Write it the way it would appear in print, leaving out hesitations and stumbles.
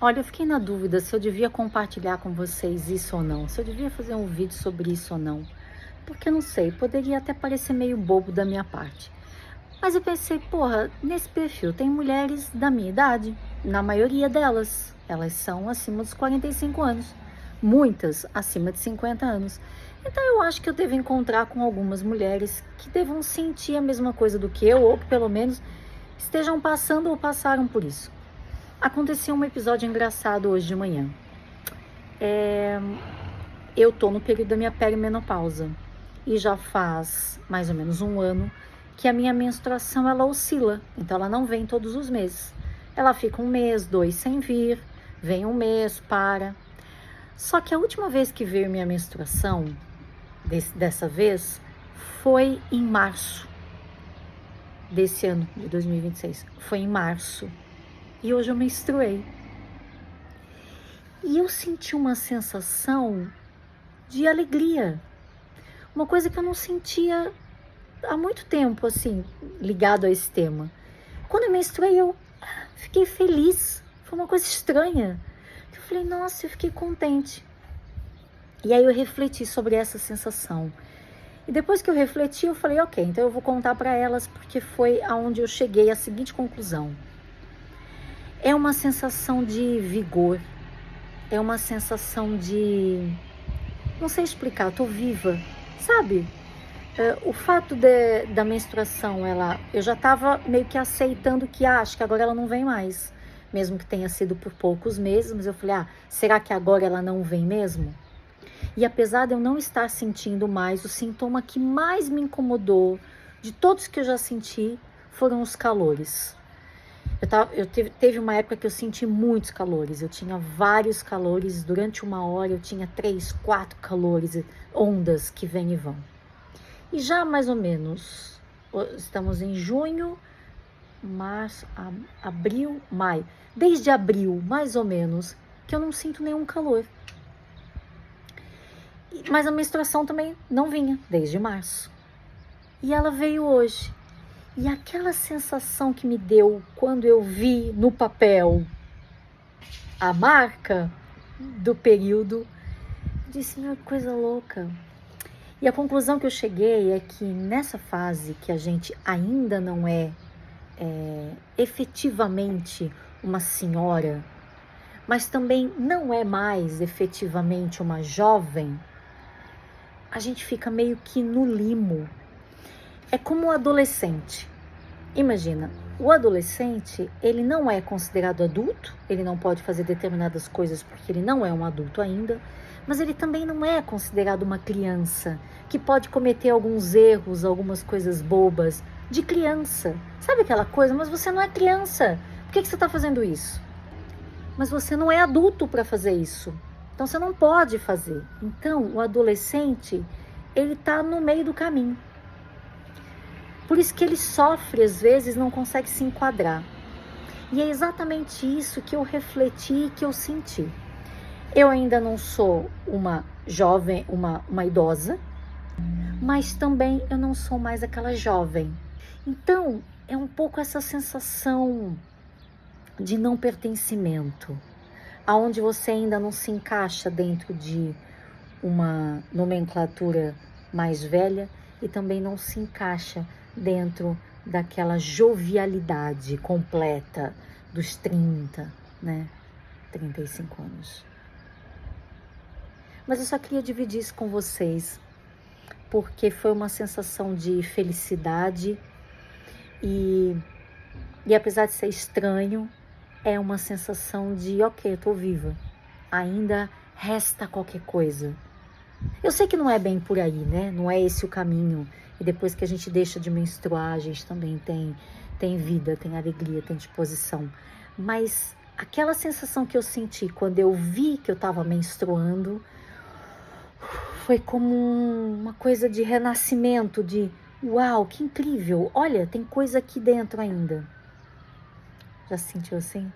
Olha, eu fiquei na dúvida se eu devia compartilhar com vocês isso ou não, se eu devia fazer um vídeo sobre isso ou não, porque eu não sei, poderia até parecer meio bobo da minha parte. Mas eu pensei, porra, nesse perfil tem mulheres da minha idade, na maioria delas, elas são acima dos 45 anos, muitas acima de 50 anos. Então eu acho que eu devo encontrar com algumas mulheres que devam sentir a mesma coisa do que eu, ou que pelo menos estejam passando ou passaram por isso. Aconteceu um episódio engraçado hoje de manhã. Eu tô no período da minha perimenopausa e já faz mais ou menos um ano que a minha menstruação ela oscila, então ela não vem todos os meses. Ela fica um mês, dois sem vir, vem um mês, para. Só que a última vez que veio minha menstruação, dessa vez, foi em março desse ano, de 2026. Foi em março. E hoje eu menstruei. E eu senti uma sensação de alegria. Uma coisa que eu não sentia há muito tempo, assim, ligado a esse tema. Quando eu menstruei, eu fiquei feliz. Foi uma coisa estranha. Eu falei, nossa, eu fiquei contente. E aí eu refleti sobre essa sensação. E depois que eu refleti, eu falei, ok, então eu vou contar para elas, porque foi aonde eu cheguei à seguinte conclusão. É uma sensação de vigor, é uma sensação de... não sei explicar, eu tô viva, sabe? O fato da menstruação, eu já tava meio que aceitando que, acho que agora ela não vem mais. Mesmo que tenha sido por poucos meses, mas eu falei, será que agora ela não vem mesmo? E apesar de eu não estar sentindo mais, o sintoma que mais me incomodou, de todos que eu já senti, foram os calores. Teve uma época que eu senti muitos calores, eu tinha vários calores, durante uma hora eu tinha 3, 4 calores, ondas que vêm e vão. E já mais ou menos, estamos em junho, março, abril, maio, desde abril mais ou menos, que eu não sinto nenhum calor. Mas a menstruação também não vinha, desde março. E ela veio hoje. E aquela sensação que me deu quando eu vi no papel a marca do período, eu disse, meu, coisa louca. E a conclusão que eu cheguei é que nessa fase que a gente ainda não é efetivamente uma senhora, mas também não é mais efetivamente uma jovem, a gente fica meio que no limo. É como o adolescente. Imagina, o adolescente, ele não é considerado adulto, ele não pode fazer determinadas coisas porque ele não é um adulto ainda, mas ele também não é considerado uma criança, que pode cometer alguns erros, algumas coisas bobas de criança. Sabe aquela coisa? Mas você não é criança, por que você está fazendo isso? Mas você não é adulto para fazer isso, então você não pode fazer. Então, o adolescente, ele está no meio do caminho. Por isso que ele sofre, às vezes, não consegue se enquadrar. E é exatamente isso que eu refleti e que eu senti. Eu ainda não sou uma jovem, uma idosa, mas também eu não sou mais aquela jovem. Então, é um pouco essa sensação de não pertencimento, aonde você ainda não se encaixa dentro de uma nomenclatura mais velha e também não se encaixa dentro daquela jovialidade completa dos 30, né? 35 anos. Mas eu só queria dividir isso com vocês, porque foi uma sensação de felicidade e apesar de ser estranho, é uma sensação de, ok, eu tô viva, ainda resta qualquer coisa. Eu sei que não é bem por aí, né? Não é esse o caminho. E depois que a gente deixa de menstruar, a gente também tem vida, tem alegria, tem disposição. Mas aquela sensação que eu senti quando eu vi que eu estava menstruando foi como uma coisa de renascimento, de uau, que incrível, olha, tem coisa aqui dentro ainda. Já se sentiu assim?